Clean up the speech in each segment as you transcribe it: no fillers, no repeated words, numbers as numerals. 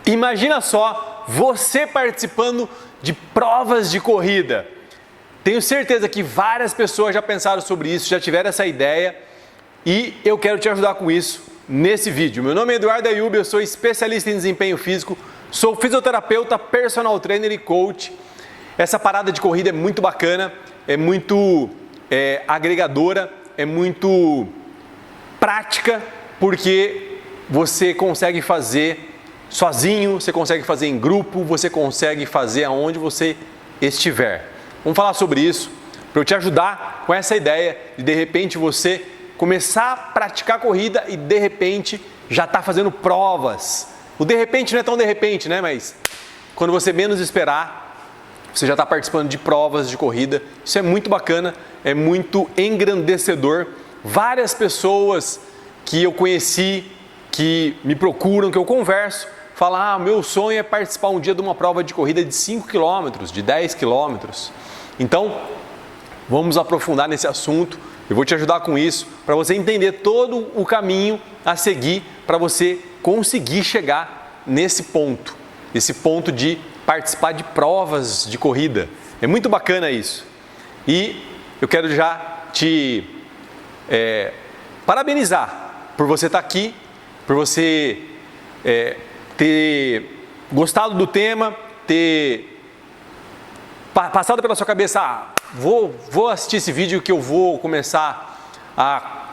Imagina só você participando de provas de corrida. Tenho certeza que várias pessoas já pensaram sobre isso, já tiveram essa ideia e eu quero te ajudar com isso nesse vídeo. Meu nome é Eduardo Ayub, eu sou especialista em desempenho físico, sou fisioterapeuta, personal trainer e coach. Essa parada de corrida é muito bacana, é muito agregadora, é muito prática, porque você consegue fazer sozinho, você consegue fazer em grupo, você consegue fazer aonde você estiver. Vamos falar sobre isso, para eu te ajudar com essa ideia de repente você começar a praticar corrida e de repente já está fazendo provas. O de repente não é tão de repente, né? Mas quando você menos esperar, você já está participando de provas de corrida. Isso é muito bacana, é muito engrandecedor. Várias pessoas que eu conheci, que me procuram, que eu converso, falam: meu sonho é participar um dia de uma prova de corrida de 5 km, de 10 km. Então, vamos aprofundar nesse assunto. Eu vou te ajudar com isso, para você entender todo o caminho a seguir, para você conseguir chegar nesse ponto. Esse ponto de participar de provas de corrida. É muito bacana isso. E eu quero já te parabenizar por você estar aqui, por você ter gostado do tema, ter passado pela sua cabeça: vou assistir esse vídeo que eu vou começar a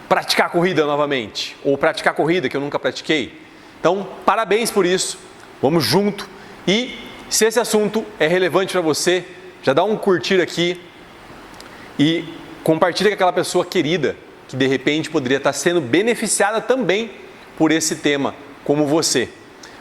praticar corrida novamente, ou praticar corrida que eu nunca pratiquei. Então, parabéns por isso, vamos junto. E se esse assunto é relevante para você, já dá um curtir aqui e compartilha com aquela pessoa querida que de repente poderia estar sendo beneficiada também por esse tema, como você.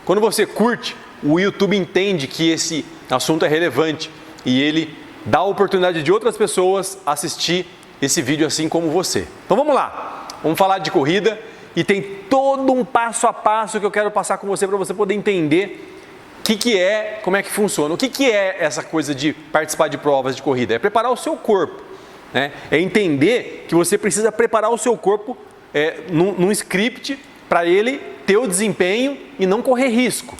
Quando você curte, o YouTube entende que esse assunto é relevante e ele dá a oportunidade de outras pessoas assistir esse vídeo assim como você. Então vamos lá, vamos falar de corrida e tem todo um passo a passo que eu quero passar com você para você poder entender como é que funciona. O que é essa coisa de participar de provas de corrida? É preparar o seu corpo, né? É entender que você precisa preparar o seu corpo num script para ele ter o desempenho e não correr risco.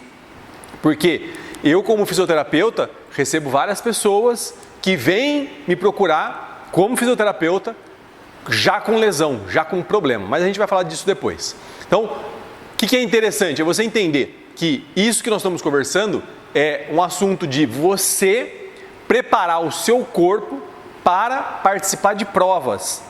Porque eu, como fisioterapeuta, recebo várias pessoas que vêm me procurar como fisioterapeuta já com lesão, já com problema. Mas a gente vai falar disso depois. Então, o que é interessante? É você entender que isso que nós estamos conversando é um assunto de você preparar o seu corpo para participar de provas.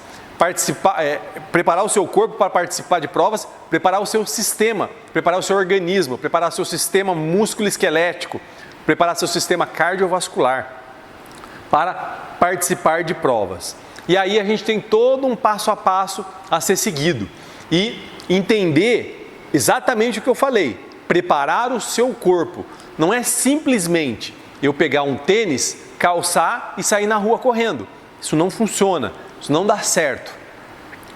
Preparar o seu corpo para participar de provas, preparar o seu sistema, preparar o seu organismo, preparar o seu sistema músculo-esquelético, preparar seu sistema cardiovascular para participar de provas. E aí a gente tem todo um passo a passo a ser seguido e entender exatamente o que eu falei. Preparar o seu corpo não é simplesmente eu pegar um tênis, calçar e sair na rua correndo. Isso não funciona, isso não dá certo.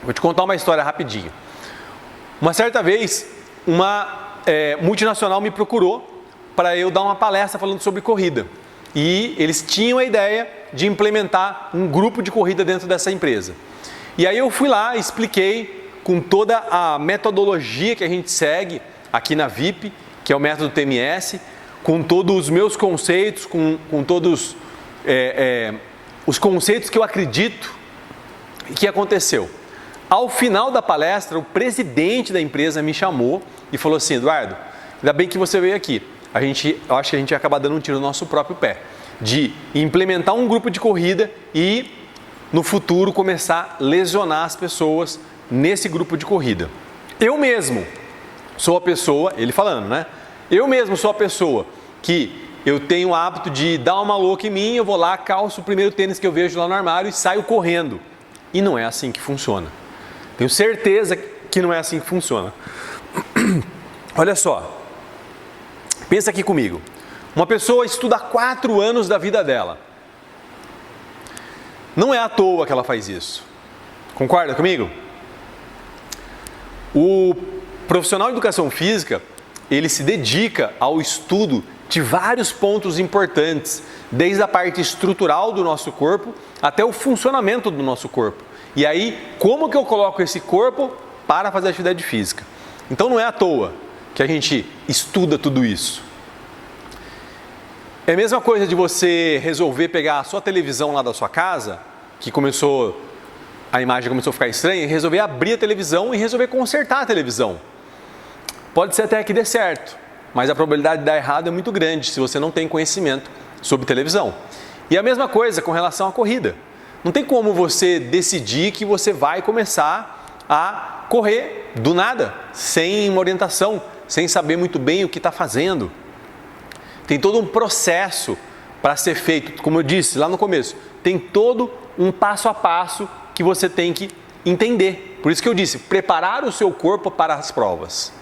Vou te contar uma história rapidinho. Uma certa vez, uma multinacional me procurou para eu dar uma palestra falando sobre corrida. E eles tinham a ideia de implementar um grupo de corrida dentro dessa empresa. E aí eu fui lá, expliquei com toda a metodologia que a gente segue aqui na VIP, que é o método TMS, com todos os meus conceitos, com todos os conceitos que eu acredito que aconteceu. Ao final da palestra, o presidente da empresa me chamou e falou assim: Eduardo, ainda bem que você veio aqui. Eu acho que a gente ia acabar dando um tiro no nosso próprio pé, de implementar um grupo de corrida e no futuro começar a lesionar as pessoas nesse grupo de corrida. Eu mesmo sou a pessoa, ele falando, né? Eu mesmo sou a pessoa que eu tenho o hábito de dar uma louca em mim, eu vou lá, calço o primeiro tênis que eu vejo lá no armário e saio correndo. E não é assim que funciona. Tenho certeza que não é assim que funciona. Olha só, pensa aqui comigo. Uma pessoa estuda 4 anos da vida dela. Não é à toa que ela faz isso. Concorda comigo? O profissional de educação física, ele se dedica ao estudo de vários pontos importantes, desde a parte estrutural do nosso corpo até o funcionamento do nosso corpo. E aí, como que eu coloco esse corpo para fazer atividade física? Então não é à toa que a gente estuda tudo isso? É a mesma coisa de você resolver pegar a sua televisão lá da sua casa, que a imagem começou a ficar estranha, e resolver abrir a televisão e resolver consertar a televisão. Pode ser até que dê certo, mas a probabilidade de dar errado é muito grande se você não tem conhecimento sobre televisão. E a mesma coisa com relação à corrida. Não tem como você decidir que você vai começar a correr do nada, sem uma orientação, sem saber muito bem o que está fazendo. Tem todo um processo para ser feito, como eu disse lá no começo, tem todo um passo a passo que você tem que entender. Por isso que eu disse, preparar o seu corpo para as provas.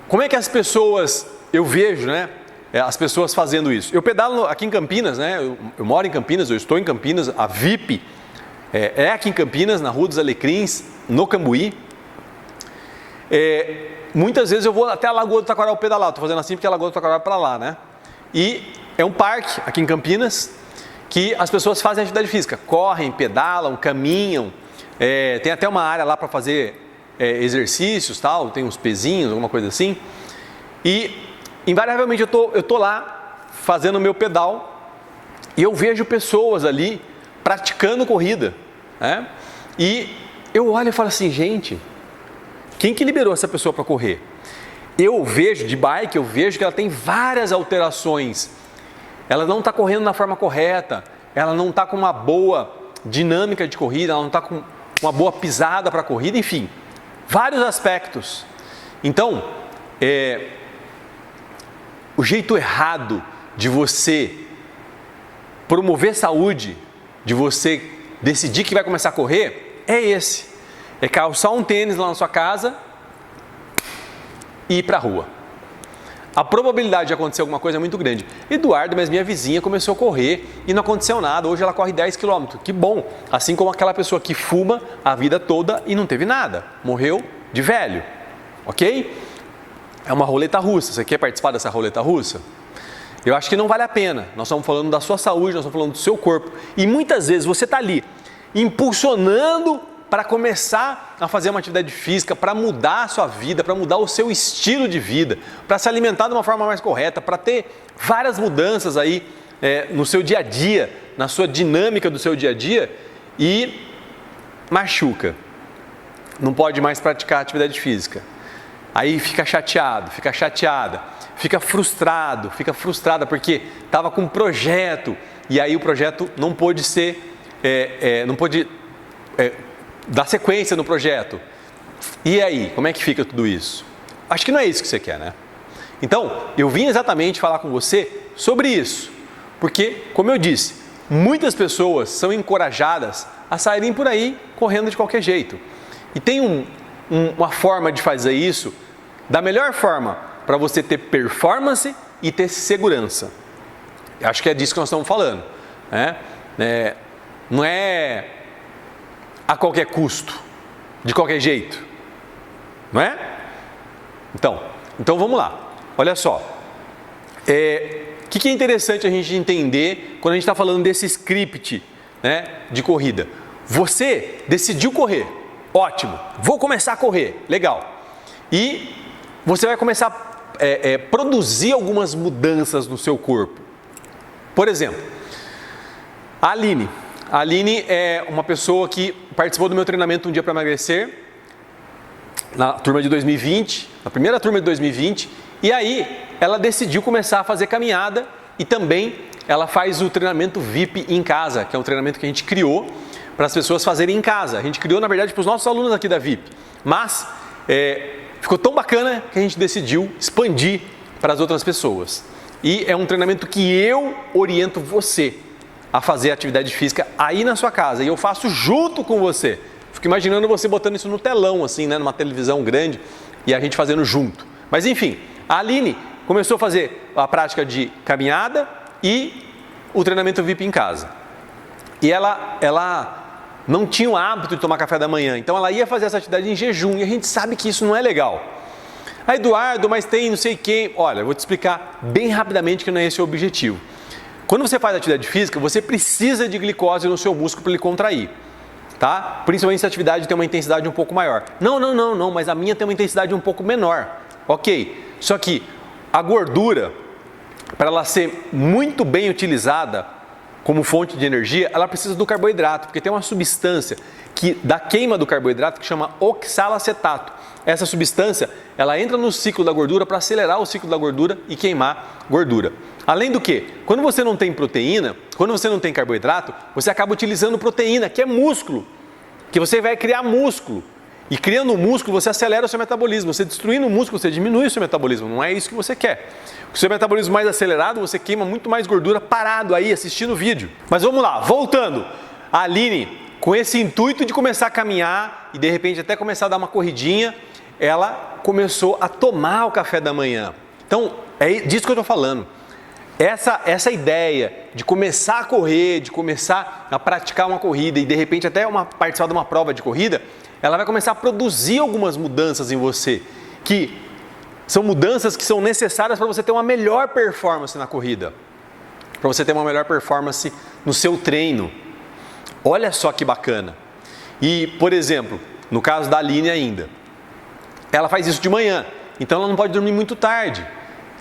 Como é que as pessoas, eu vejo, né, as pessoas fazendo isso? Eu pedalo aqui em Campinas, né, eu moro em Campinas, eu estou em Campinas, a VIP é aqui em Campinas, na Rua dos Alecrins, no Cambuí. Muitas vezes eu vou até a Lagoa do Taquaral pedalar, estou fazendo assim porque a Lagoa do Taquaral é para lá, né? E é um parque aqui em Campinas que as pessoas fazem atividade física, correm, pedalam, caminham, tem até uma área lá para fazer exercícios, tal, tem uns pezinhos, alguma coisa assim. E invariavelmente eu tô lá fazendo o meu pedal e eu vejo pessoas ali praticando corrida, né? E eu olho e falo assim, gente, quem que liberou essa pessoa para correr? Eu vejo de bike, eu vejo que ela tem várias alterações. Ela não está correndo da forma correta, ela não está com uma boa dinâmica de corrida, ela não está com uma boa pisada para a corrida, enfim, vários aspectos. Então, o jeito errado de você promover saúde, de você decidir que vai começar a correr, é esse. É calçar um tênis lá na sua casa e ir para a rua. A probabilidade de acontecer alguma coisa é muito grande. Eduardo, mas minha vizinha começou a correr e não aconteceu nada. Hoje ela corre 10 km. Que bom! Assim como aquela pessoa que fuma a vida toda e não teve nada. Morreu de velho. Ok? É uma roleta russa. Você quer participar dessa roleta russa? Eu acho que não vale a pena. Nós estamos falando da sua saúde, nós estamos falando do seu corpo. E muitas vezes você está ali impulsionando para começar a fazer uma atividade física, para mudar a sua vida, para mudar o seu estilo de vida, para se alimentar de uma forma mais correta, para ter várias mudanças aí no seu dia a dia, na sua dinâmica do seu dia a dia, e machuca. Não pode mais praticar atividade física. Aí fica chateado, fica chateada, fica frustrada porque estava com um projeto e aí o projeto não pôde ser, dar sequência no projeto. E aí, como é que fica tudo isso? Acho que não é isso que você quer, né? Então, eu vim exatamente falar com você sobre isso, porque, como eu disse, muitas pessoas são encorajadas a saírem por aí correndo de qualquer jeito. E tem uma forma de fazer isso, da melhor forma, para você ter performance e ter segurança. Eu acho que é disso que nós estamos falando, né? Não é a qualquer custo, de qualquer jeito, não é? Então vamos lá, olha só, o que é interessante a gente entender quando a gente está falando desse script, né, de corrida. Você decidiu correr, ótimo, vou começar a correr, legal, e você vai começar a produzir algumas mudanças no seu corpo. Por exemplo, a Aline é uma pessoa que participou do meu treinamento Um Dia para Emagrecer, na turma de 2020, na primeira turma de 2020, e aí ela decidiu começar a fazer caminhada e também ela faz o treinamento VIP em casa, que é um treinamento que a gente criou para as pessoas fazerem em casa. A gente criou, na verdade, para os nossos alunos aqui da VIP, mas ficou tão bacana que a gente decidiu expandir para as outras pessoas. E é um treinamento que eu oriento você a fazer atividade física aí na sua casa, e eu faço junto com você. Fico imaginando você botando isso no telão, assim, né, numa televisão grande, e a gente fazendo junto. Mas enfim, a Aline começou a fazer a prática de caminhada e o treinamento VIP em casa. E ela não tinha o hábito de tomar café da manhã, então ela ia fazer essa atividade em jejum, e a gente sabe que isso não é legal. Ah, Eduardo, mas tem não sei quem. Olha, eu vou te explicar bem rapidamente que não é esse o objetivo. Quando você faz atividade física, você precisa de glicose no seu músculo para ele contrair. tá? Principalmente se a atividade tem uma intensidade um pouco maior. Não, mas a minha tem uma intensidade um pouco menor. Ok, só que a gordura, para ela ser muito bem utilizada como fonte de energia, ela precisa do carboidrato, porque tem uma substância que da queima do carboidrato que chama oxalacetato. Essa substância, ela entra no ciclo da gordura para acelerar o ciclo da gordura e queimar gordura. Além do que, quando você não tem proteína, quando você não tem carboidrato, você acaba utilizando proteína, que é músculo, que você vai criar músculo. E criando músculo, você acelera o seu metabolismo. Você destruindo o músculo, você diminui o seu metabolismo. Não é isso que você quer. Com o seu metabolismo mais acelerado, você queima muito mais gordura parado aí, assistindo o vídeo. Mas vamos lá, voltando. A Aline, com esse intuito de começar a caminhar e de repente até começar a dar uma corridinha, ela começou a tomar o café da manhã. Então, é disso que eu estou falando. Essa ideia de começar a correr, de começar a praticar uma corrida e de repente até participar de uma prova de corrida, ela vai começar a produzir algumas mudanças em você, que são mudanças que são necessárias para você ter uma melhor performance na corrida, para você ter uma melhor performance no seu treino. Olha só que bacana. E, por exemplo, no caso da Aline ainda, ela faz isso de manhã, então ela não pode dormir muito tarde,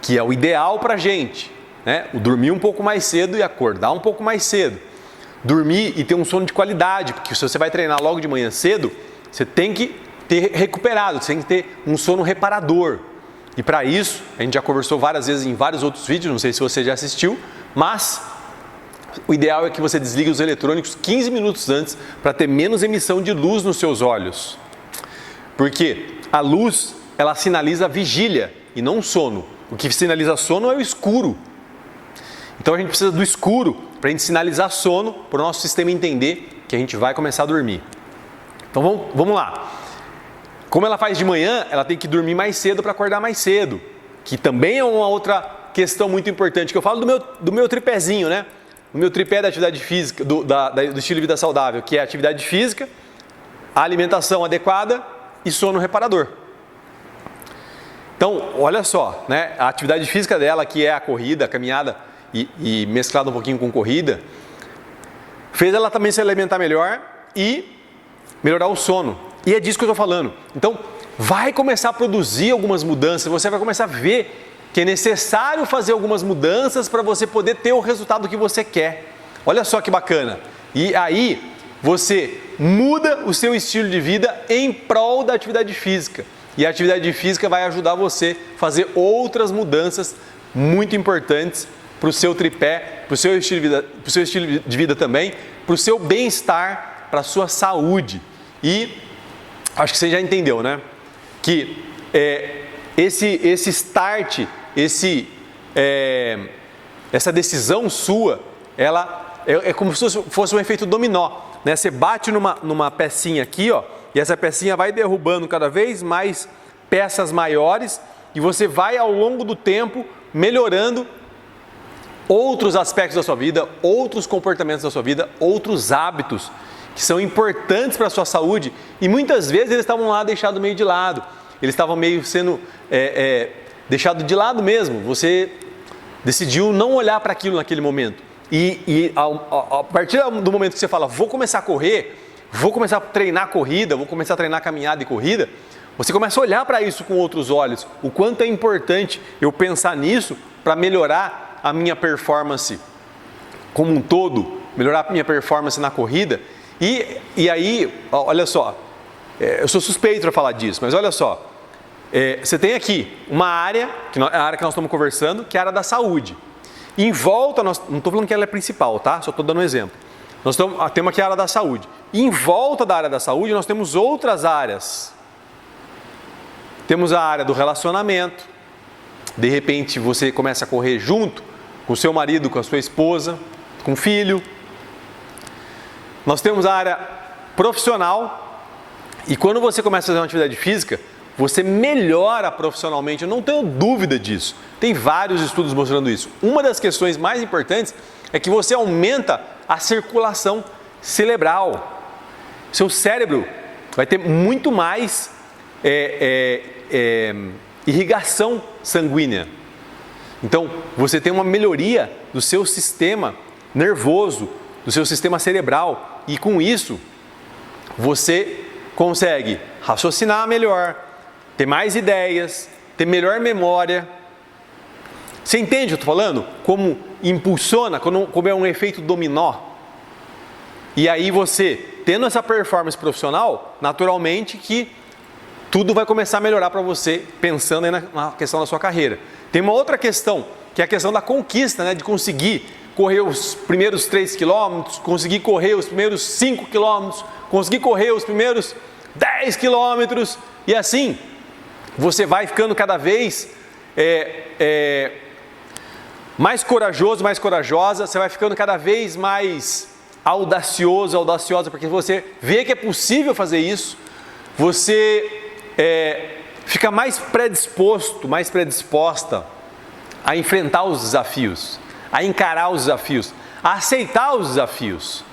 que é o ideal para a gente, né? O dormir um pouco mais cedo e acordar um pouco mais cedo. Dormir e ter um sono de qualidade, porque se você vai treinar logo de manhã cedo, você tem que ter recuperado, você tem que ter um sono reparador. E para isso, a gente já conversou várias vezes em vários outros vídeos, não sei se você já assistiu, mas o ideal é que você desligue os eletrônicos 15 minutos antes para ter menos emissão de luz nos seus olhos. Porque a luz, ela sinaliza vigília e não sono. O que sinaliza sono é o escuro. Então a gente precisa do escuro para a gente sinalizar sono, para o nosso sistema entender que a gente vai começar a dormir. Então vamos lá. Como ela faz de manhã, ela tem que dormir mais cedo para acordar mais cedo, que também é uma outra questão muito importante, que eu falo do meu tripézinho, né? O meu tripé da atividade física, do estilo de vida saudável, que é a atividade física, a alimentação adequada e sono reparador. Então, olha só, né? A atividade física dela, que é a corrida, a caminhada e mesclada um pouquinho com corrida, fez ela também se alimentar melhor e melhorar o sono. E é disso que eu estou falando. Então, vai começar a produzir algumas mudanças, você vai começar a ver que é necessário fazer algumas mudanças para você poder ter o resultado que você quer. Olha só que bacana. E aí, você muda o seu estilo de vida em prol da atividade física. E a atividade física vai ajudar você a fazer outras mudanças muito importantes para o seu tripé, para o seu estilo de vida também, para o seu bem-estar, para a sua saúde. E acho que você já entendeu, né? Que esse start, essa decisão sua, ela é como se fosse um efeito dominó, né? Você bate numa pecinha aqui, ó, e essa pecinha vai derrubando cada vez mais peças maiores e você vai ao longo do tempo melhorando outros aspectos da sua vida, outros comportamentos da sua vida, outros hábitos que são importantes para a sua saúde e muitas vezes eles estavam lá deixados meio de lado, eles estavam meio sendo deixados de lado mesmo, você decidiu não olhar para aquilo naquele momento e a partir do momento que você fala, vou começar a correr, vou começar a treinar corrida, vou começar a treinar caminhada e corrida, você começa a olhar para isso com outros olhos, o quanto é importante eu pensar nisso para melhorar a minha performance como um todo, melhorar a minha performance na corrida. E aí, olha só, eu sou suspeito para falar disso, mas olha só, você tem aqui uma área, a área que nós estamos conversando, que é a área da saúde. E em volta, não estou falando que ela é principal, tá? Só estou dando um exemplo. Nós temos aqui a área da saúde. E em volta da área da saúde, nós temos outras áreas. Temos a área do relacionamento. De repente, você começa a correr junto com o seu marido, com a sua esposa, com o filho. Nós temos a área profissional. E quando você começa a fazer uma atividade física, você melhora profissionalmente, eu não tenho dúvida disso. Tem vários estudos mostrando isso. Uma das questões mais importantes é que você aumenta a circulação cerebral. Seu cérebro vai ter muito mais irrigação sanguínea. Então, você tem uma melhoria do seu sistema nervoso, do seu sistema cerebral. E com isso, você consegue raciocinar melhor, ter mais ideias, ter melhor memória. Você entende o que eu estou falando? Como impulsiona, como é um efeito dominó. E aí você, tendo essa performance profissional, naturalmente que tudo vai começar a melhorar para você, pensando aí na questão da sua carreira. Tem uma outra questão, que é a questão da conquista, né? De conseguir correr os primeiros 3 quilômetros, conseguir correr os primeiros 5 quilômetros, conseguir correr os primeiros 10 quilômetros, e assim você vai ficando cada vez mais corajoso, mais corajosa, você vai ficando cada vez mais audacioso, audaciosa, porque você vê que é possível fazer isso, você fica mais predisposto, mais predisposta a enfrentar os desafios, a encarar os desafios, a aceitar os desafios.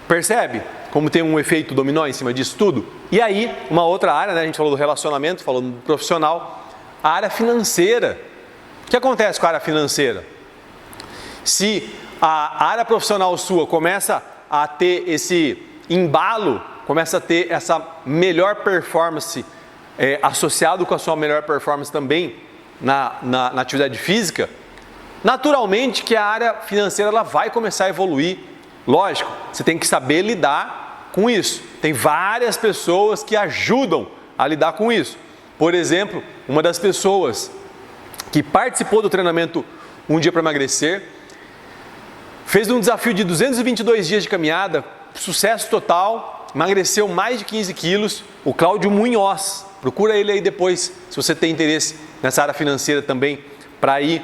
Percebe como tem um efeito dominó em cima disso tudo? E aí, uma outra área, né? A gente falou do relacionamento, falou do profissional, a área financeira. O que acontece com a área financeira? Se a área profissional sua começa a ter esse embalo, começa a ter essa melhor performance associado com a sua melhor performance também na atividade física, naturalmente que a área financeira ela vai começar a evoluir. Lógico, você tem que saber lidar com isso. Tem várias pessoas que ajudam a lidar com isso. Por exemplo, uma das pessoas que participou do treinamento Um Dia para Emagrecer, fez um desafio de 222 dias de caminhada, sucesso total, emagreceu mais de 15 quilos, o Cláudio Munhoz. Procura ele aí depois, se você tem interesse nessa área financeira também, para ir,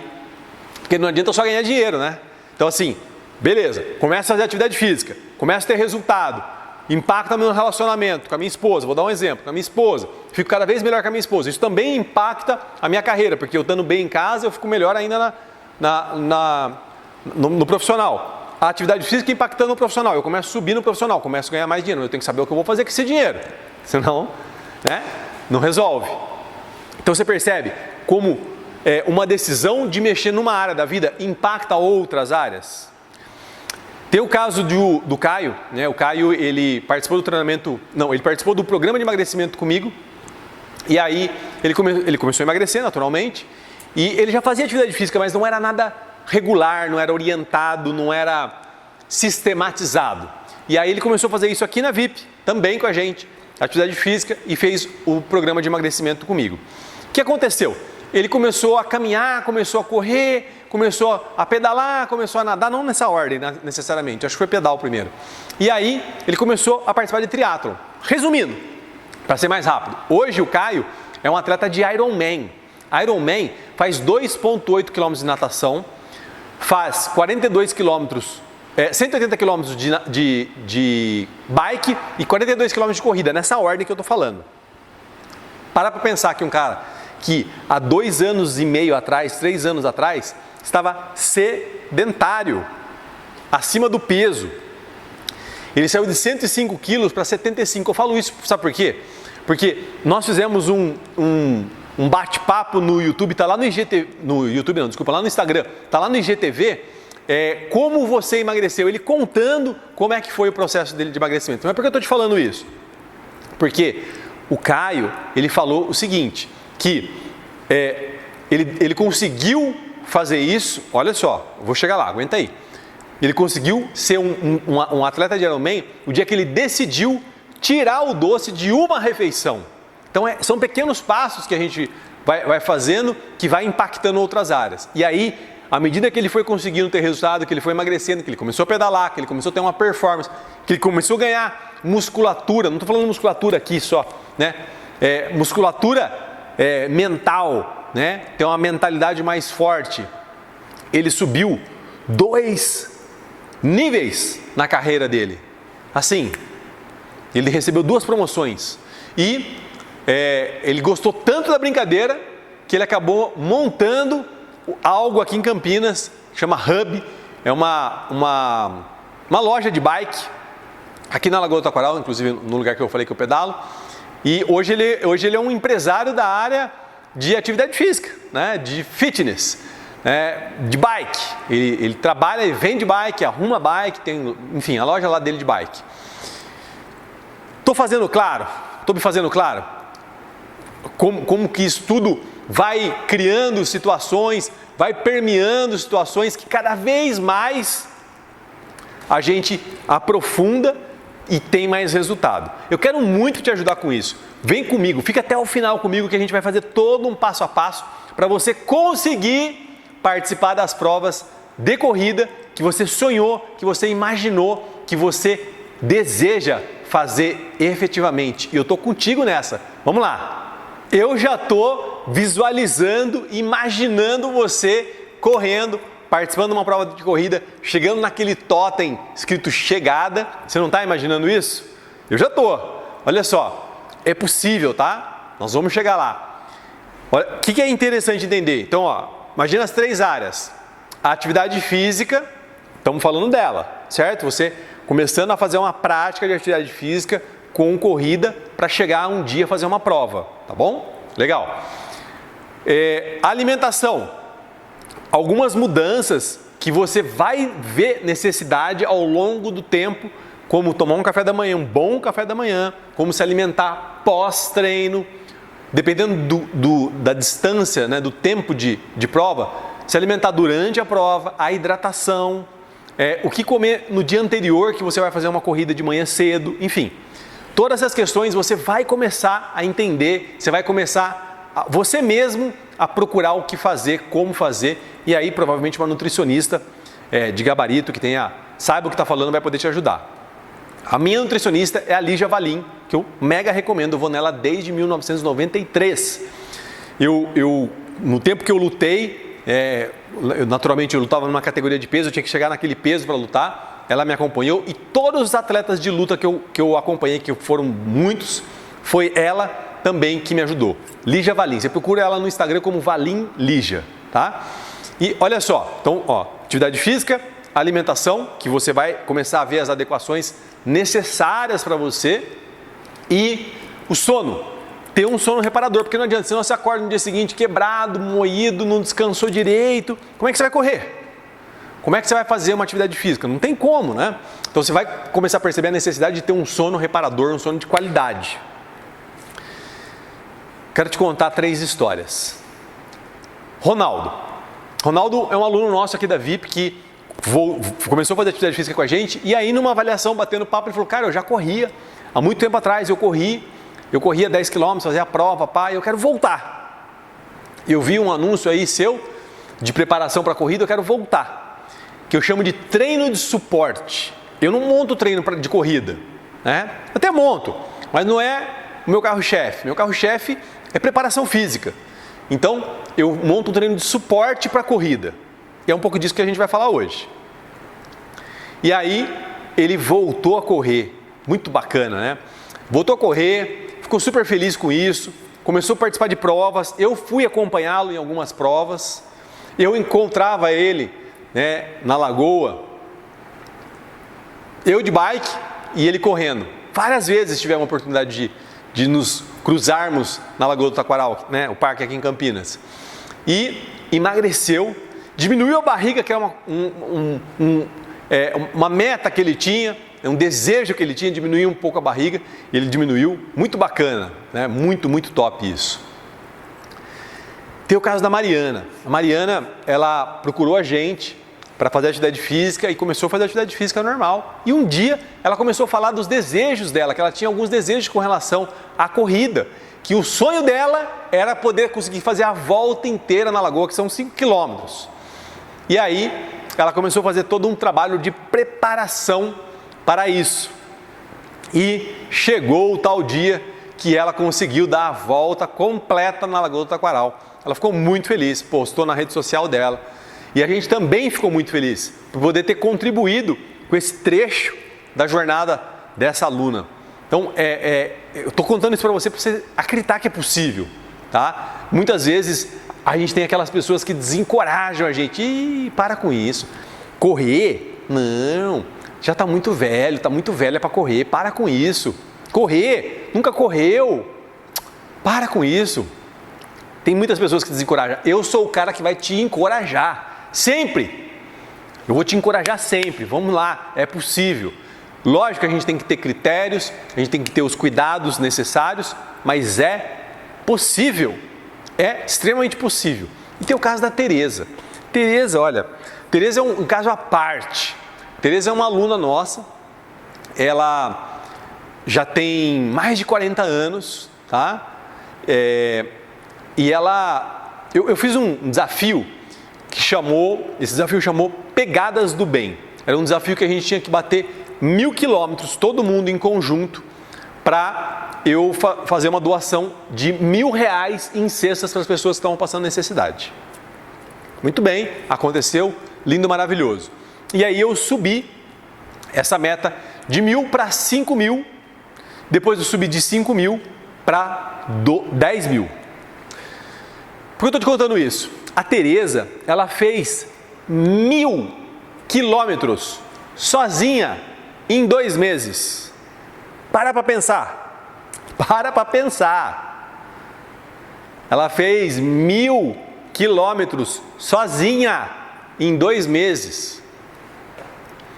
porque não adianta só ganhar dinheiro, né? Então assim, beleza, começa a fazer atividade física, começa a ter resultado, impacta no meu relacionamento com a minha esposa, vou dar um exemplo, com a minha esposa, fico cada vez melhor com a minha esposa, isso também impacta a minha carreira, porque eu estando bem em casa, eu fico melhor ainda no profissional. A atividade física impactando no profissional, eu começo a subir no profissional, começo a ganhar mais dinheiro, eu tenho que saber o que eu vou fazer com esse dinheiro, senão, né, não resolve. Então você percebe como uma decisão de mexer numa área da vida impacta outras áreas. Tem o caso do Caio, né? O Caio, ele participou do treinamento, ele participou do programa de emagrecimento comigo, e aí ele começou a emagrecer naturalmente, e ele já fazia atividade física, mas não era nada regular, não era orientado, não era sistematizado. E aí ele começou a fazer isso aqui na VIP, também com a gente, atividade física, e fez o programa de emagrecimento comigo. O que aconteceu? Ele começou a caminhar, começou a correr, começou a pedalar, começou a nadar, não nessa ordem necessariamente, acho que foi pedal primeiro. E aí ele começou a participar de triatlon. Resumindo, para ser mais rápido, hoje o Caio é um atleta de Ironman. Ironman faz 2,8 km de natação, faz 42 km, 180 km de bike e 42 km de corrida, nessa ordem que eu estou falando. Para pensar que um cara que há 2 anos e meio atrás, 3 anos atrás, estava sedentário, acima do peso. Ele saiu de 105 quilos para 75. Eu falo isso, sabe por quê? Porque nós fizemos um bate-papo no YouTube, está lá no IGTV, lá no Instagram, está lá no IGTV, como você emagreceu, ele contando como é que foi o processo dele de emagrecimento. Mas por que eu estou te falando isso? Porque o Caio, ele falou o seguinte, que ele conseguiu fazer isso, olha só, vou chegar lá, aguenta aí. Ele conseguiu ser um atleta de Ironman o dia que ele decidiu tirar o doce de uma refeição. Então são pequenos passos que a gente vai fazendo que vai impactando outras áreas. E aí, à medida que ele foi conseguindo ter resultado, que ele foi emagrecendo, que ele começou a pedalar, que ele começou a ter uma performance, que ele começou a ganhar musculatura, não estou falando musculatura aqui só, né? Musculatura mental, né? Tem uma mentalidade mais forte. Ele subiu 2 níveis na carreira dele. Assim, ele recebeu 2 promoções e ele gostou tanto da brincadeira que ele acabou montando algo aqui em Campinas, chama Hub, é uma loja de bike, aqui na Lagoa do Taquaral, inclusive no lugar que eu falei que eu pedalo, e hoje ele é um empresário da área de atividade física, né, de fitness, de bike, ele trabalha, ele vende bike, arruma bike, tem, enfim, a loja lá dele de bike. Estou fazendo claro? Estou me fazendo claro? Como que isso tudo vai criando situações, vai permeando situações que cada vez mais a gente aprofunda e tem mais resultado. Eu quero muito te ajudar com isso. Vem comigo, fica até o final comigo que a gente vai fazer todo um passo a passo para você conseguir participar das provas de corrida que você sonhou, que você imaginou, que você deseja fazer efetivamente. E eu estou contigo nessa. Vamos lá. Eu já estou visualizando, imaginando você correndo, participando de uma prova de corrida, chegando naquele totem escrito chegada. Você não está imaginando isso? Eu já estou. Olha só, é possível, tá? Nós vamos chegar lá. Olha, o que é interessante entender? Então, ó, imagina as 3 áreas. A atividade física, estamos falando dela, certo? Você começando a fazer uma prática de atividade física com corrida para chegar um dia a fazer uma prova, tá bom? Legal. Alimentação. Algumas mudanças que você vai ver necessidade ao longo do tempo, como tomar um café da manhã, um bom café da manhã, como se alimentar pós-treino, dependendo da distância, né, do tempo de prova, se alimentar durante a prova, a hidratação, o que comer no dia anterior que você vai fazer uma corrida de manhã cedo, enfim. Todas essas questões você vai começar a entender, você vai começar você mesmo a procurar o que fazer, como fazer, e aí provavelmente uma nutricionista de gabarito que saiba o que está falando vai poder te ajudar. A minha nutricionista é a Lígia Valim, que eu mega recomendo, eu vou nela desde 1993. No tempo que eu lutei, naturalmente eu lutava numa categoria de peso, eu tinha que chegar naquele peso para lutar, ela me acompanhou e todos os atletas de luta que eu acompanhei, que foram muitos, foi ela também que me ajudou. Lígia Valim, você procura ela no Instagram como Valim Lígia, tá? E olha só, então, ó, atividade física, alimentação, que você vai começar a ver as adequações necessárias para você, e o sono, ter um sono reparador, porque não adianta, senão você acorda no dia seguinte quebrado, moído, não descansou direito, como é que você vai correr? Como é que você vai fazer uma atividade física? Não tem como, né? Então você vai começar a perceber a necessidade de ter um sono reparador, um sono de qualidade. Quero te contar 3 histórias. Ronaldo é um aluno nosso aqui da VIP que começou a fazer atividade física com a gente e aí numa avaliação, batendo papo, ele falou, cara, eu já corria, há muito tempo atrás eu corria 10 km, fazia a prova, e eu quero voltar. Eu vi um anúncio aí seu de preparação para a corrida, eu quero voltar, que eu chamo de treino de suporte. Eu não monto treino de corrida, né? Até monto, mas não é o meu carro-chefe. Meu carro-chefe é preparação física. Então, eu monto um treino de suporte para a corrida. E é um pouco disso que a gente vai falar hoje. E aí, ele voltou a correr. Muito bacana, né? Voltou a correr, ficou super feliz com isso, começou a participar de provas. Eu fui acompanhá-lo em algumas provas. Eu encontrava ele, né, na lagoa, eu de bike e ele correndo. Várias vezes tivemos a oportunidade de nos cruzarmos na Lagoa do Taquaral, né, o parque aqui em Campinas. E emagreceu, diminuiu a barriga, que é uma meta que ele tinha, um desejo que ele tinha, diminuir um pouco a barriga, e ele diminuiu, muito bacana, né, muito, muito top isso. Tem o caso da Mariana. A Mariana, ela procurou a gente para fazer atividade física e começou a fazer atividade física normal. E um dia ela começou a falar dos desejos dela, que ela tinha alguns desejos com relação à corrida, que o sonho dela era poder conseguir fazer a volta inteira na lagoa, que são 5 quilômetros. E aí ela começou a fazer todo um trabalho de preparação para isso. E chegou o tal dia que ela conseguiu dar a volta completa na Lagoa do Taquaral. Ela ficou muito feliz, postou na rede social dela. E a gente também ficou muito feliz por poder ter contribuído com esse trecho da jornada dessa aluna. Então, eu estou contando isso para você acreditar que é possível, tá? Muitas vezes a gente tem aquelas pessoas que desencorajam a gente. Ih, para com isso. Correr? Não, já está muito velha para correr. Para com isso. Correr? Nunca correu. Para com isso. Tem muitas pessoas que desencorajam. Eu sou o cara que vai te encorajar. Sempre. Eu vou te encorajar sempre. Vamos lá, é possível. Lógico que a gente tem que ter critérios, a gente tem que ter os cuidados necessários, mas é possível, é extremamente possível. E tem o caso da Tereza. Tereza, olha, Tereza é um caso à parte. Tereza é uma aluna nossa, ela já tem mais de 40 anos, tá? E ela, eu fiz um desafio esse desafio chamou Pegadas do Bem. Era um desafio que a gente tinha que bater 1000 quilômetros, todo mundo em conjunto, para eu fazer uma doação de R$1.000 em cestas para as pessoas que estavam passando necessidade. Muito bem, aconteceu, lindo, maravilhoso. E aí eu subi essa meta de 1.000 para 5.000, depois eu subi de 5.000 para 10.000. Por que eu estou te contando isso? A Tereza, ela fez 1.000 quilômetros sozinha em 2 meses. Para pensar. Para pensar. Ela fez 1.000 quilômetros sozinha em 2 meses.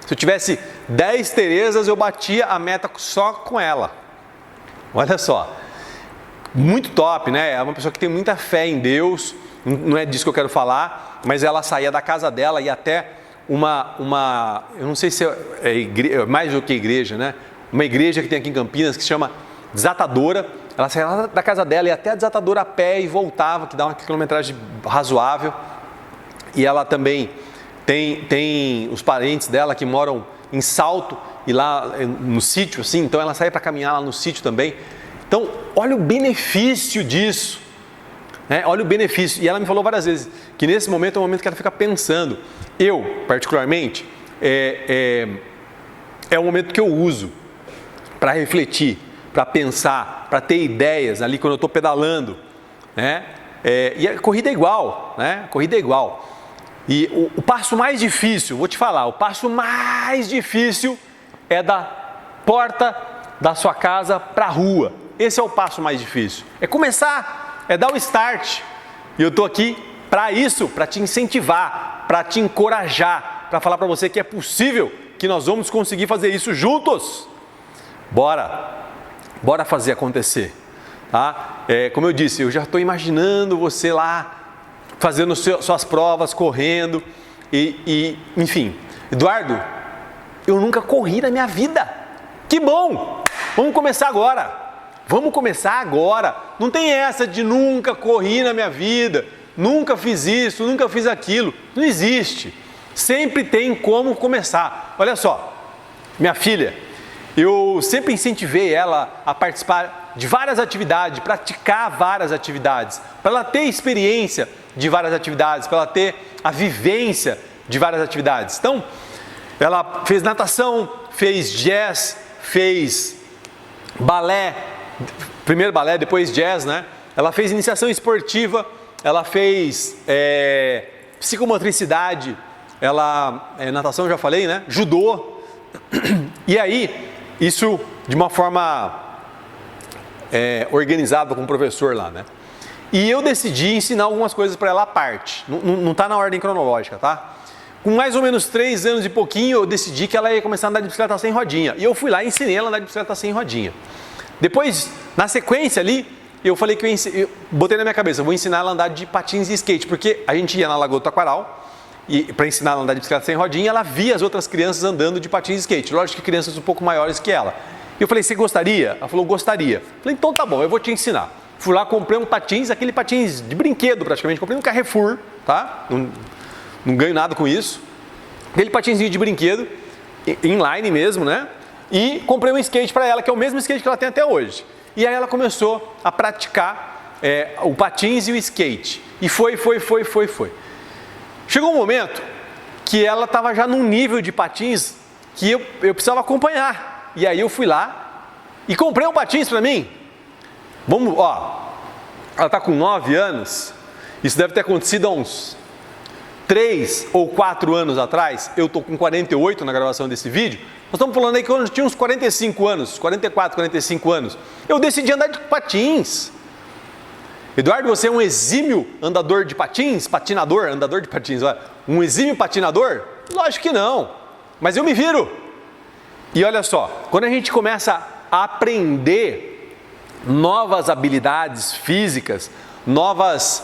Se eu tivesse 10 Terezas, eu batia a meta só com ela. Olha só. Muito top, né? É uma pessoa que tem muita fé em Deus. Não é disso que eu quero falar, mas ela saía da casa dela e até eu não sei se é mais do que igreja, né? Uma igreja que tem aqui em Campinas que se chama Desatadora. Ela saía lá da casa dela e até a Desatadora a pé e voltava, que dá uma quilometragem razoável. E ela também tem os parentes dela que moram em Salto e lá no sítio, assim, então ela sai para caminhar lá no sítio também. Então, olha o benefício disso. Olha o benefício. E ela me falou várias vezes que nesse momento é o momento que ela fica pensando. Eu, particularmente, é o momento que eu uso para refletir, para pensar, para ter ideias ali quando eu estou pedalando. E a corrida é igual, né? A corrida é igual. E o passo mais difícil, vou te falar, o passo mais difícil é da porta da sua casa para a rua. Esse é o passo mais difícil. É começar, é dar o start. E eu estou aqui para isso, para te incentivar, para te encorajar, para falar para você que é possível, que nós vamos conseguir fazer isso juntos. Bora fazer acontecer. Tá? Como eu disse, eu já estou imaginando você lá, fazendo suas provas, correndo, enfim. Eduardo, eu nunca corri na minha vida. Que bom! Vamos começar agora. Não tem essa de nunca corri na minha vida, nunca fiz isso, nunca fiz aquilo. Não existe. Sempre tem como começar. Olha só, minha filha, eu sempre incentivei ela a participar de várias atividades, praticar várias atividades, para ela ter experiência de várias atividades, para ela ter a vivência de várias atividades. Então, ela fez natação, fez jazz, fez balé, primeiro balé, depois jazz, né? Ela fez iniciação esportiva, ela fez psicomotricidade, natação eu já falei, né? Judô. E aí, isso de uma forma organizada com o professor lá, né? E eu decidi ensinar algumas coisas para ela à parte, não está na ordem cronológica, tá? Com mais ou menos 3 anos e pouquinho, eu decidi que ela ia começar a andar de bicicleta sem rodinha. E eu fui lá e ensinei ela a andar de bicicleta sem rodinha. Depois, na sequência ali, eu falei que eu botei na minha cabeça, eu vou ensinar ela a andar de patins e skate, porque a gente ia na Lagoa do Taquaral, e para ensinar ela a andar de bicicleta sem rodinha, ela via as outras crianças andando de patins e skate. Lógico que crianças um pouco maiores que ela. E eu falei, você gostaria? Ela falou, gostaria. Eu falei, então tá bom, eu vou te ensinar. Fui lá, comprei um patins, aquele patins de brinquedo praticamente, comprei um Carrefour, tá? Não ganho nada com isso. Aquele patinzinho de brinquedo, inline mesmo, né? E comprei um skate para ela, que é o mesmo skate que ela tem até hoje. E aí ela começou a praticar o patins e o skate. E foi. Chegou um momento que ela estava já num nível de patins que eu precisava acompanhar. E aí eu fui lá e comprei um patins para mim. Ela está com 9 anos. Isso deve ter acontecido há uns 3 ou 4 anos atrás. Eu estou com 48 na gravação desse vídeo. Nós estamos falando aí que quando eu tinha uns 45 anos, 44, 45 anos, eu decidi andar de patins. Eduardo, você é um exímio andador de patins? Andador de patins, olha. Um exímio patinador? Lógico que não, mas eu me viro. E olha só, quando a gente começa a aprender novas habilidades físicas, novas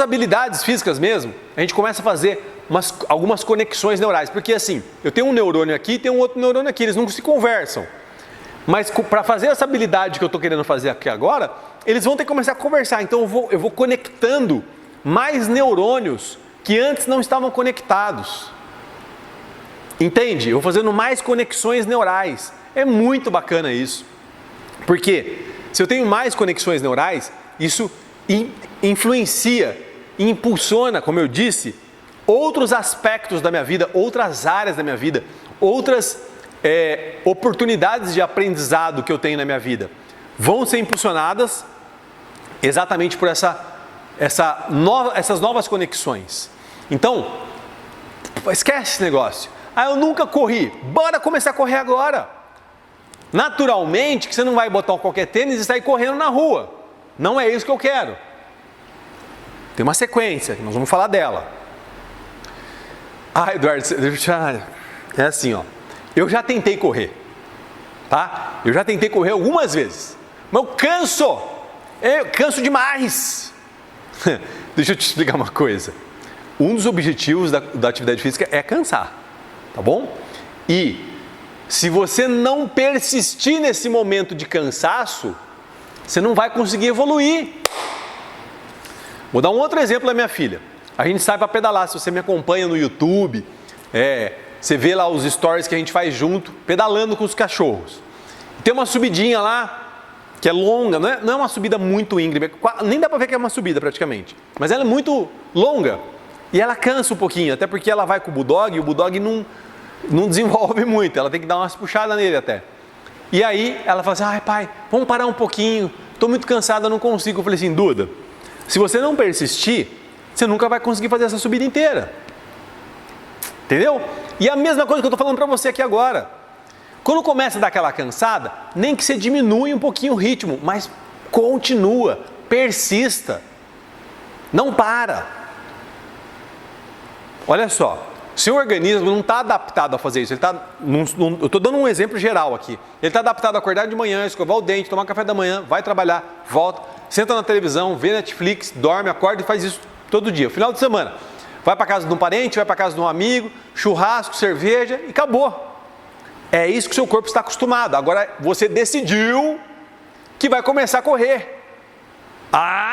habilidades físicas mesmo, a gente começa a fazer algumas conexões neurais. Porque assim, eu tenho um neurônio aqui e tenho um outro neurônio aqui, eles não se conversam. Mas para fazer essa habilidade que eu estou querendo fazer aqui agora, eles vão ter que começar a conversar. Então eu vou conectando mais neurônios que antes não estavam conectados. Entende? Eu vou fazendo mais conexões neurais. É muito bacana isso. Porque se eu tenho mais conexões neurais, isso influencia e impulsiona, como eu disse, outros aspectos da minha vida, outras áreas da minha vida, outras oportunidades de aprendizado que eu tenho na minha vida. Vão ser impulsionadas exatamente por essas novas conexões. Então, esquece esse negócio. Eu nunca corri. Bora começar a correr agora. Naturalmente, que você não vai botar qualquer tênis e sair correndo na rua. Não é isso que eu quero. Tem uma sequência, nós vamos falar dela. Eduardo, é assim, ó. Eu já tentei correr, tá? Eu já tentei correr algumas vezes. Mas eu canso demais. Deixa eu te explicar uma coisa. Um dos objetivos da atividade física é cansar, tá bom? E se você não persistir nesse momento de cansaço, você não vai conseguir evoluir. Vou dar um outro exemplo da minha filha. A gente sai para pedalar, se você me acompanha no YouTube, você vê lá os stories que a gente faz junto, pedalando com os cachorros. Tem uma subidinha lá, que é longa, não é uma subida muito íngreme, nem dá para ver que é uma subida praticamente, mas ela é muito longa e ela cansa um pouquinho, até porque ela vai com o Bulldog e o Bulldog não desenvolve muito, ela tem que dar umas puxadas nele até. E aí ela fala assim, pai, vamos parar um pouquinho, estou muito cansada, não consigo. Eu falei assim, Duda, se você não persistir, você nunca vai conseguir fazer essa subida inteira. Entendeu? E a mesma coisa que eu estou falando para você aqui agora. Quando começa a dar aquela cansada, nem que você diminui um pouquinho o ritmo, mas continua, persista. Não para. Olha só, seu organismo não está adaptado a fazer isso. Eu estou dando um exemplo geral aqui. Ele está adaptado a acordar de manhã, escovar o dente, tomar café da manhã, vai trabalhar, volta, senta na televisão, vê Netflix, dorme, acorda e faz isso todo dia. Final de semana, vai para casa de um parente, vai para casa de um amigo, churrasco, cerveja e acabou. É isso que o seu corpo está acostumado. Agora você decidiu que vai começar a correr.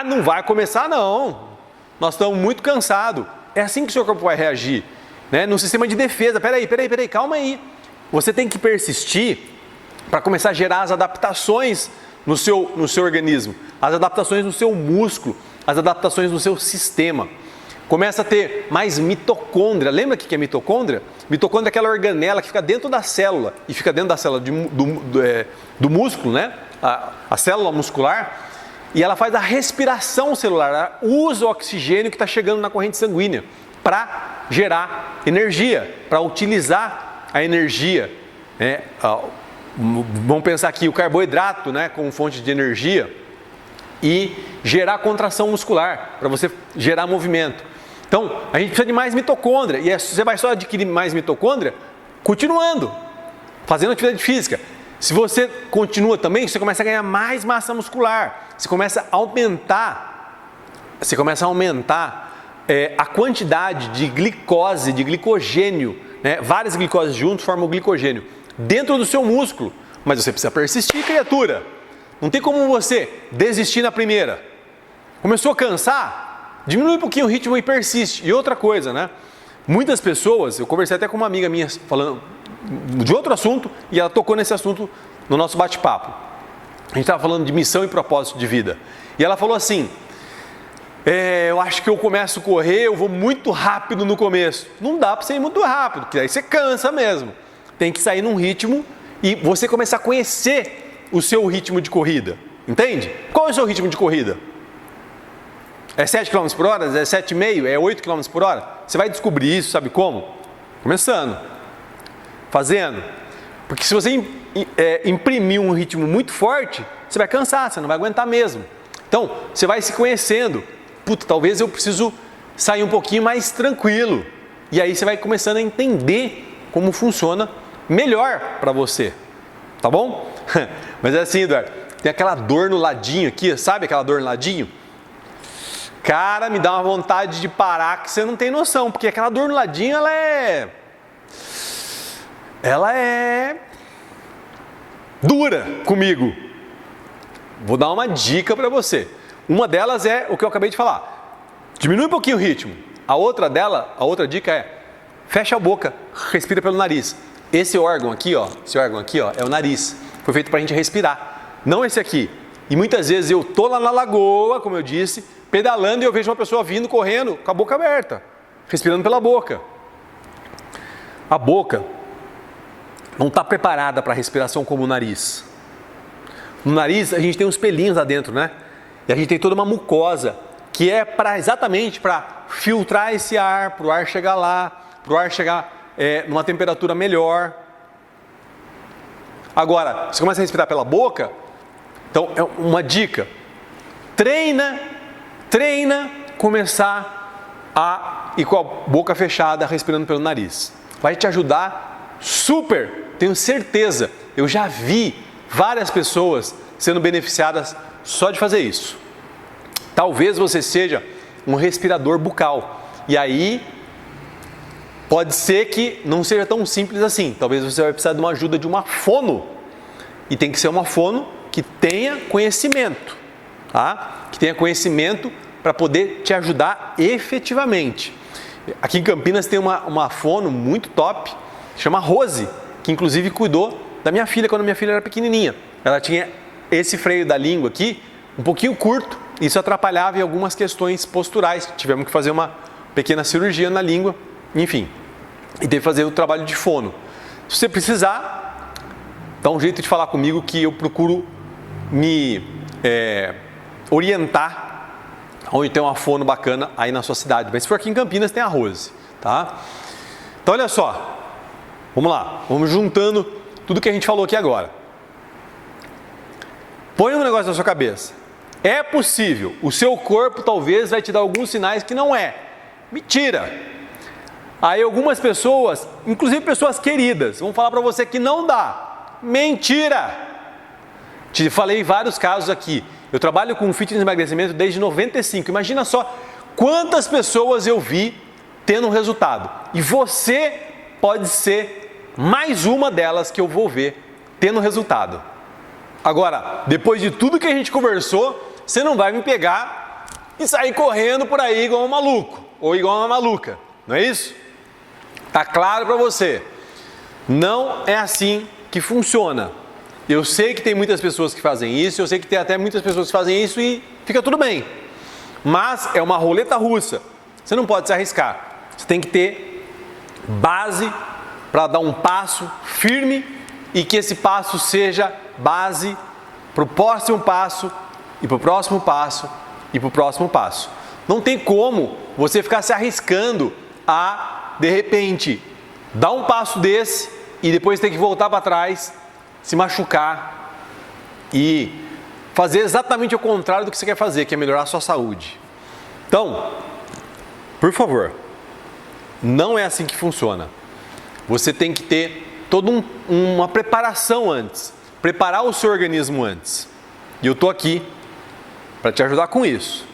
Não vai começar não. Nós estamos muito cansados. É assim que o seu corpo vai reagir, né? No sistema de defesa. Peraí, calma aí. Você tem que persistir para começar a gerar as adaptações no seu organismo, as adaptações no seu músculo, as adaptações no seu sistema. Começa a ter mais mitocôndria. Lembra o que é mitocôndria? Mitocôndria é aquela organela que fica dentro da célula, e fica dentro da célula do músculo, né? A célula muscular, e ela faz a respiração celular, ela usa o oxigênio que está chegando na corrente sanguínea para gerar energia, para utilizar a energia. Vamos pensar aqui o carboidrato, né, como fonte de energia, e gerar contração muscular, para você gerar movimento. Então, a gente precisa de mais mitocôndria, e você vai só adquirir mais mitocôndria continuando, fazendo atividade física. Se você continua também, você começa a ganhar mais massa muscular, você começa a aumentar a quantidade de glicose, de glicogênio, né? Várias glicoses juntos formam o glicogênio dentro do seu músculo, mas você precisa persistir, criatura. Não tem como você desistir na primeira. Começou a cansar, diminui um pouquinho o ritmo e persiste. E outra coisa, né? Muitas pessoas, eu conversei até com uma amiga minha falando de outro assunto e ela tocou nesse assunto no nosso bate-papo. A gente estava falando de missão e propósito de vida. E ela falou assim, eu acho que eu começo a correr, eu vou muito rápido no começo. Não dá para você ir muito rápido, porque aí você cansa mesmo. Tem que sair num ritmo e você começar a conhecer o seu ritmo de corrida. Entende? Qual é o seu ritmo de corrida? É 7 km por hora? É 7,5? É 8 km por hora? Você vai descobrir isso, sabe como? Começando. Fazendo. Porque se você imprimir um ritmo muito forte, você vai cansar, você não vai aguentar mesmo. Então, você vai se conhecendo. Talvez eu preciso sair um pouquinho mais tranquilo. E aí você vai começando a entender como funciona melhor para você, tá bom? Mas é assim, Eduardo, tem aquela dor no ladinho aqui, sabe aquela dor no ladinho? Cara, me dá uma vontade de parar que você não tem noção, porque aquela dor no ladinho, ela é dura comigo. Vou dar uma dica para você. Uma delas é o que eu acabei de falar. Diminui um pouquinho o ritmo. A outra dica é: fecha a boca, respira pelo nariz. Esse órgão aqui, ó, é o nariz. Foi feito para a gente respirar, não esse aqui. E muitas vezes eu tô lá na lagoa, como eu disse, pedalando e eu vejo uma pessoa vindo correndo com a boca aberta, respirando pela boca. A boca não está preparada para a respiração como o nariz. No nariz a gente tem uns pelinhos lá dentro, né? E a gente tem toda uma mucosa que é exatamente para filtrar esse ar, para o ar chegar lá, para o ar chegar numa temperatura melhor. Agora, você começa a respirar pela boca, então é uma dica: treina começar a ir com a boca fechada, respirando pelo nariz. Vai te ajudar super, tenho certeza. Eu já vi várias pessoas sendo beneficiadas só de fazer isso. Talvez você seja um respirador bucal. E aí, pode ser que não seja tão simples assim. Talvez você vai precisar de uma ajuda de uma fono. E tem que ser uma fono que tenha conhecimento, tá? Que tenha conhecimento para poder te ajudar efetivamente. Aqui em Campinas tem uma fono muito top, chama Rose, que inclusive cuidou da minha filha quando minha filha era pequenininha. Ela tinha esse freio da língua aqui, um pouquinho curto, isso atrapalhava em algumas questões posturais. Tivemos que fazer uma pequena cirurgia na língua, enfim, e teve que fazer o trabalho de fono. Se você precisar, dá um jeito de falar comigo que eu procuro me orientar onde tem uma fono bacana aí na sua cidade. Mas se for aqui em Campinas, tem a Rose, tá? Então olha só, vamos lá, vamos juntando tudo que a gente falou aqui agora. Põe um negócio na sua cabeça. É possível, o seu corpo talvez vai te dar alguns sinais que não é. Mentira! Aí algumas pessoas, inclusive pessoas queridas, vão falar para você que não dá. Mentira! Te falei vários casos aqui. Eu trabalho com fitness e emagrecimento desde 95. Imagina só quantas pessoas eu vi tendo um resultado. E você pode ser mais uma delas que eu vou ver tendo resultado. Agora, depois de tudo que a gente conversou, você não vai me pegar e sair correndo por aí igual um maluco ou igual uma maluca, não é isso? Tá claro para você? Não é assim que funciona. Eu sei que tem muitas pessoas que fazem isso, eu sei que tem até muitas pessoas que fazem isso e fica tudo bem. Mas é uma roleta russa, você não pode se arriscar. Você tem que ter base para dar um passo firme e que esse passo seja base para o próximo passo e para o próximo passo e para o próximo passo. Não tem como você ficar se arriscando a, de repente, dar um passo desse e depois ter que voltar para trás, se machucar e fazer exatamente o contrário do que você quer fazer, que é melhorar a sua saúde. Então, por favor, não é assim que funciona. Você tem que ter toda uma preparação antes, preparar o seu organismo antes. E eu estou aqui para te ajudar com isso.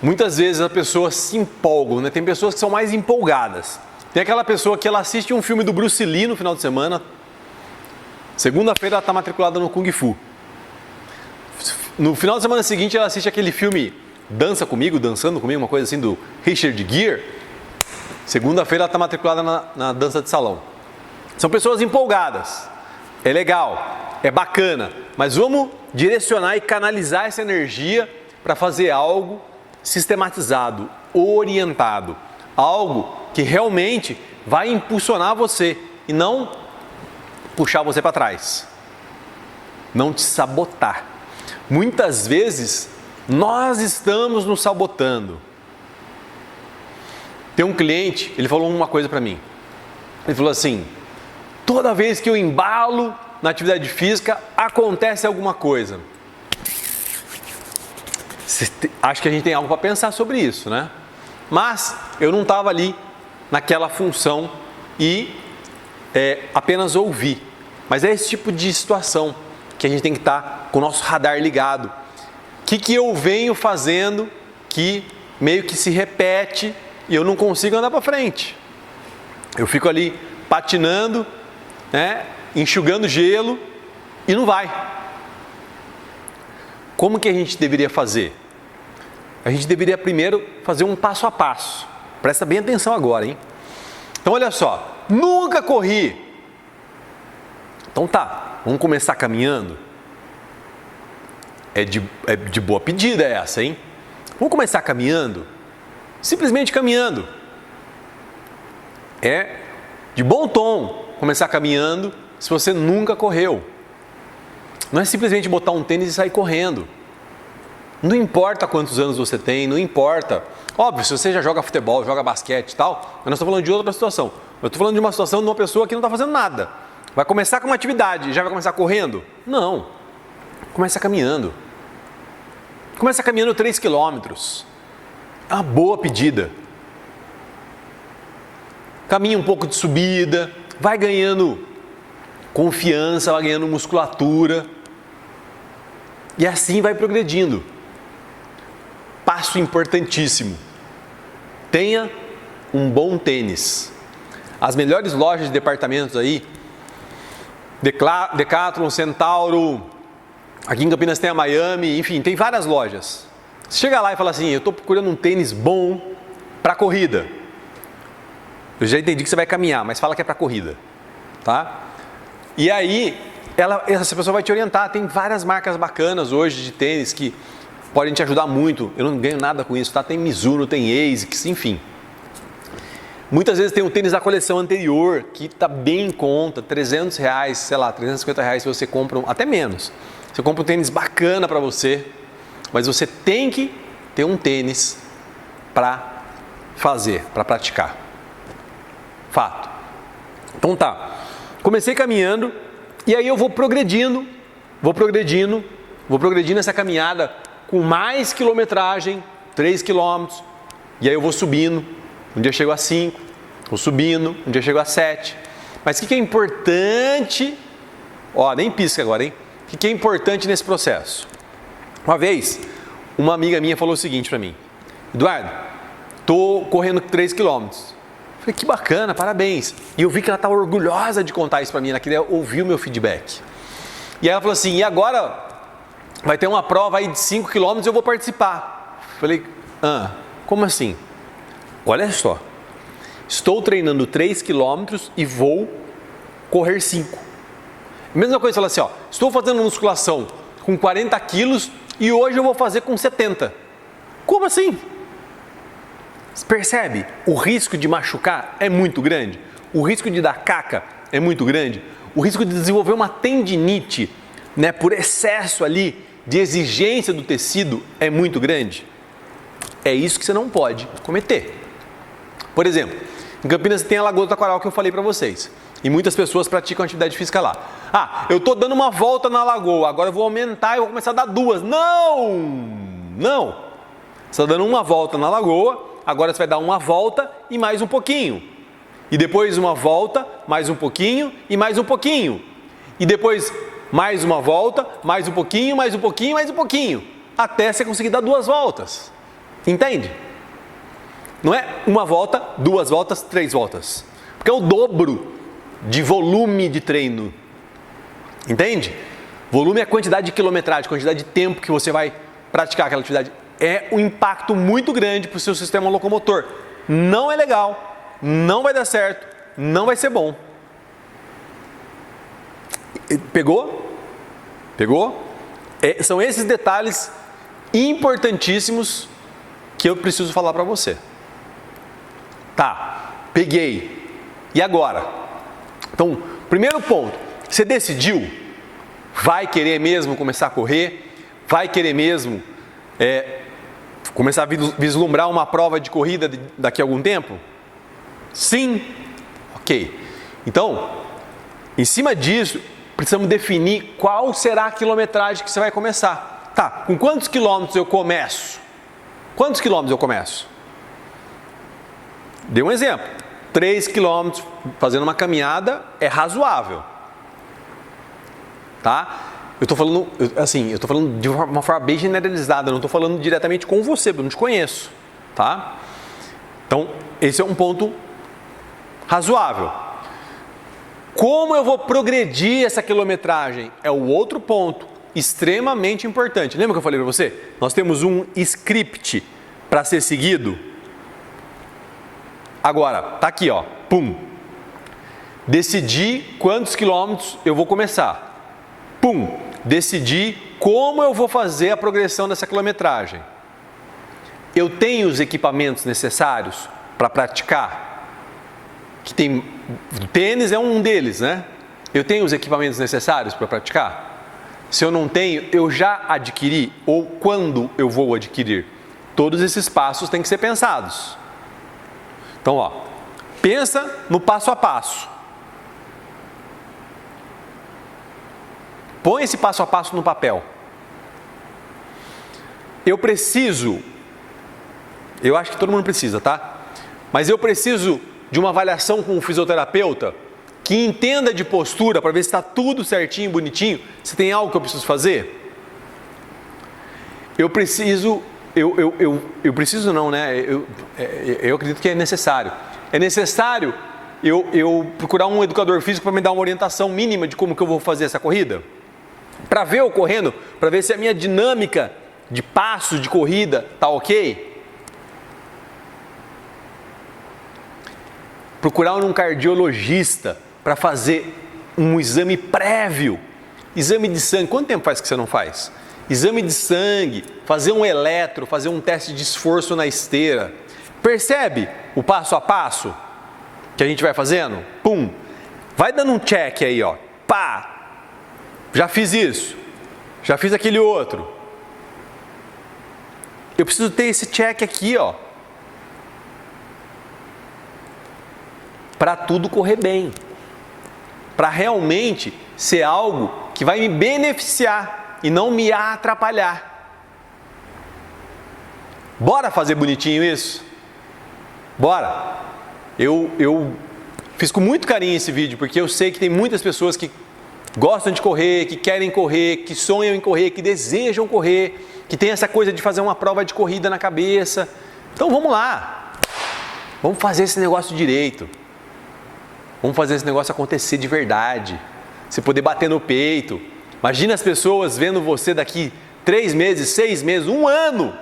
Muitas vezes as pessoas se empolgam, né? Tem pessoas que são mais empolgadas. Tem aquela pessoa que ela assiste um filme do Bruce Lee no final de semana, segunda-feira ela está matriculada no Kung Fu. No final de semana seguinte ela assiste aquele filme Dançando Comigo, uma coisa assim do Richard Gere. Segunda-feira ela está matriculada na dança de salão. São pessoas empolgadas, é legal, é bacana, mas vamos direcionar e canalizar essa energia para fazer algo sistematizado, orientado, algo que realmente vai impulsionar você e não puxar você para trás, não te sabotar. Muitas vezes nós estamos nos sabotando. Tem um cliente, ele falou uma coisa para mim. Ele falou assim: toda vez que eu embalo na atividade física, acontece alguma coisa. Acho que a gente tem algo para pensar sobre isso, né? Mas eu não estava ali naquela função e apenas ouvir. Mas é esse tipo de situação que a gente tem que estar com o nosso radar ligado. O que eu venho fazendo que meio que se repete e eu não consigo andar para frente? Eu fico ali patinando, enxugando gelo e não vai. Como que a gente deveria fazer? A gente deveria primeiro fazer um passo a passo. Presta bem atenção agora, hein? Então olha só, nunca corri. Então tá, vamos começar caminhando? É de boa pedida essa, hein? Vamos começar caminhando? Simplesmente caminhando. É de bom tom começar caminhando se você nunca correu. Não é simplesmente botar um tênis e sair correndo. Não importa quantos anos você tem, não importa. Óbvio, se você já joga futebol, joga basquete e tal, eu não estou falando de outra situação. Eu estou falando de uma situação de uma pessoa que não está fazendo nada. Vai começar com uma atividade, já vai começar correndo? Não. Começa caminhando. Começa caminhando 3 quilômetros. É uma boa pedida. Caminha um pouco de subida, vai ganhando confiança, vai ganhando musculatura. E assim vai progredindo. Passo importantíssimo. Tenha um bom tênis. As melhores lojas de departamentos aí, Decathlon, Centauro, aqui em Campinas tem a Miami, enfim, tem várias lojas. Você chega lá e fala assim, eu estou procurando um tênis bom para corrida. Eu já entendi que você vai caminhar, mas fala que é para corrida, tá? E aí, essa pessoa vai te orientar. Tem várias marcas bacanas hoje de tênis que podem te ajudar muito. Eu não ganho nada com isso, tá? Tem Mizuno, tem ASICS, enfim. Muitas vezes tem um tênis da coleção anterior que está bem em conta, R$300, sei lá, R$350 se você compra, até menos. Você compra um tênis bacana para você, mas você tem que ter um tênis para fazer, para praticar. Fato. Então tá, comecei caminhando e aí eu vou progredindo essa caminhada com mais quilometragem, 3 quilômetros, e aí eu vou subindo. Um dia eu chego a 5, vou subindo, um dia eu chego a 7. Mas o que é importante? Nem pisca agora, hein? O que é importante nesse processo? Uma vez, uma amiga minha falou o seguinte para mim: Eduardo, estou correndo 3 quilômetros. Falei, que bacana, parabéns. E eu vi que ela estava orgulhosa de contar isso para mim, ela queria ouvir o meu feedback. E aí ela falou assim, e agora vai ter uma prova aí de 5 quilômetros e eu vou participar. Falei, como assim? Olha só, estou treinando 3 quilômetros e vou correr 5. Mesma coisa, fala assim, estou fazendo musculação com 40 quilos e hoje eu vou fazer com 70. Como assim? Você percebe? O risco de machucar é muito grande. O risco de dar caca é muito grande. O risco de desenvolver uma tendinite, por excesso ali de exigência do tecido é muito grande. É isso que você não pode cometer. Por exemplo, em Campinas tem a Lagoa do Taquaral que eu falei para vocês. E muitas pessoas praticam atividade física lá. Eu estou dando uma volta na lagoa, agora eu vou aumentar e vou começar a dar 2. Não! Você está dando uma volta na lagoa, agora você vai dar uma volta e mais um pouquinho. E depois uma volta, mais um pouquinho e mais um pouquinho. E depois mais uma volta, mais um pouquinho, mais um pouquinho, mais um pouquinho. Até você conseguir dar 2 voltas. Entende? Não é uma volta, 2 voltas, 3 voltas. Porque é o dobro de volume de treino. Entende? Volume é a quantidade de quilometragem, quantidade de tempo que você vai praticar aquela atividade. É um impacto muito grande para o seu sistema locomotor. Não é legal, não vai dar certo, não vai ser bom. Pegou? São esses detalhes importantíssimos que eu preciso falar para você. Tá, peguei. E agora? Então, primeiro ponto, você decidiu? Vai querer mesmo começar a correr? Vai querer mesmo começar a vislumbrar uma prova de corrida daqui a algum tempo? Sim? Ok. Então, em cima disso, precisamos definir qual será a quilometragem que você vai começar. Tá, com quantos quilômetros eu começo? Quantos quilômetros eu começo? Dê um exemplo. 3 km fazendo uma caminhada é razoável. Tá? Eu estou falando, assim, eu estou falando de uma forma bem generalizada, não estou falando diretamente com você, porque eu não te conheço. Tá? Então, esse é um ponto razoável. Como eu vou progredir essa quilometragem? É o outro ponto extremamente importante. Lembra que eu falei para você? Nós temos um script para ser seguido. Agora, tá aqui, ó. Pum. Decidir quantos quilômetros eu vou começar. Pum. Decidir como eu vou fazer a progressão dessa quilometragem. Eu tenho os equipamentos necessários para praticar? Que tem, o tênis é um deles, né? Eu tenho os equipamentos necessários para praticar? Se eu não tenho, eu já adquiri ou quando eu vou adquirir? Todos esses passos têm que ser pensados. Então, ó, pensa no passo a passo. Põe esse passo a passo no papel. Eu acho que todo mundo precisa, tá? Mas eu preciso de uma avaliação com um fisioterapeuta que entenda de postura para ver se está tudo certinho, bonitinho. Se tem algo que eu preciso fazer? Eu preciso não, né? Eu acredito que é necessário. É necessário eu procurar um educador físico para me dar uma orientação mínima de como que eu vou fazer essa corrida? Para ver eu correndo, para ver se a minha dinâmica de passo, de corrida, tá ok? Procurar um cardiologista para fazer um exame prévio. Exame de sangue, quanto tempo faz que você não faz? Exame de sangue, fazer um eletro, fazer um teste de esforço na esteira. Percebe o passo a passo que a gente vai fazendo? Pum! Vai dando um check aí, ó. Pá! Já fiz isso. Já fiz aquele outro. Eu preciso ter esse check aqui, ó. Para tudo correr bem. Para realmente ser algo que vai me beneficiar e não me atrapalhar. Bora fazer bonitinho isso? Bora! Eu fiz com muito carinho esse vídeo, porque eu sei que tem muitas pessoas que gostam de correr, que querem correr, que sonham em correr, que desejam correr, que tem essa coisa de fazer uma prova de corrida na cabeça. Então vamos lá! Vamos fazer esse negócio direito. Vamos fazer esse negócio acontecer de verdade. Você poder bater no peito. Imagina as pessoas vendo você daqui 3 meses, 6 meses, 1 ano.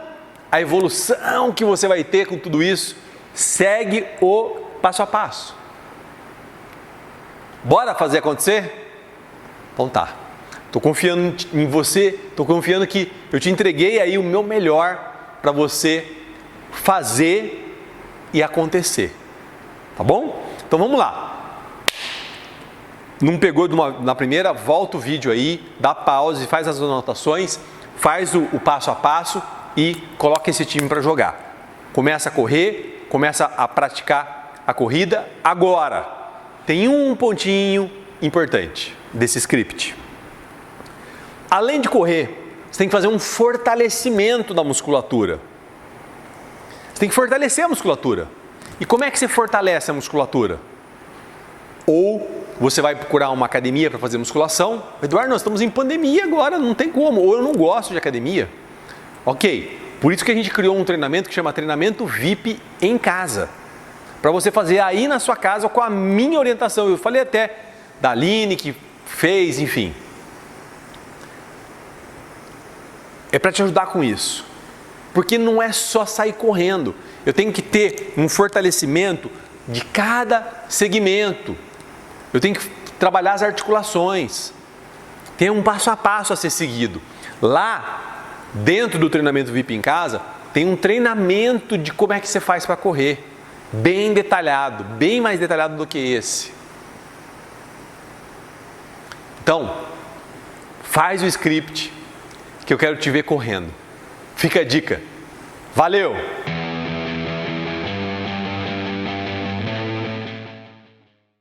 A evolução que você vai ter com tudo isso. Segue o passo a passo. Bora fazer acontecer? Então tá. Estou confiando em você. Estou confiando que eu te entreguei aí o meu melhor para você fazer e acontecer. Tá bom? Então vamos lá. Não pegou na primeira, volta o vídeo aí, dá pause, faz as anotações, faz o passo a passo e coloca esse time para jogar. Começa a correr, começa a praticar a corrida. Agora, tem um pontinho importante desse script. Além de correr, você tem que fazer um fortalecimento da musculatura. Você tem que fortalecer a musculatura. E como é que você fortalece a musculatura? Ou você vai procurar uma academia para fazer musculação. Eduardo, nós estamos em pandemia agora, não tem como. Ou eu não gosto de academia. Ok, por isso que a gente criou um treinamento que chama treinamento VIP em casa. Para você fazer aí na sua casa com a minha orientação. Eu falei até da Aline que fez, enfim. É para te ajudar com isso. Porque não é só sair correndo. Eu tenho que ter um fortalecimento de cada segmento. Eu tenho que trabalhar as articulações. Tem um passo a passo a ser seguido. Lá, dentro do treinamento VIP em casa, tem um treinamento de como é que você faz para correr. Bem detalhado, bem mais detalhado do que esse. Então, faz o script que eu quero te ver correndo. Fica a dica. Valeu!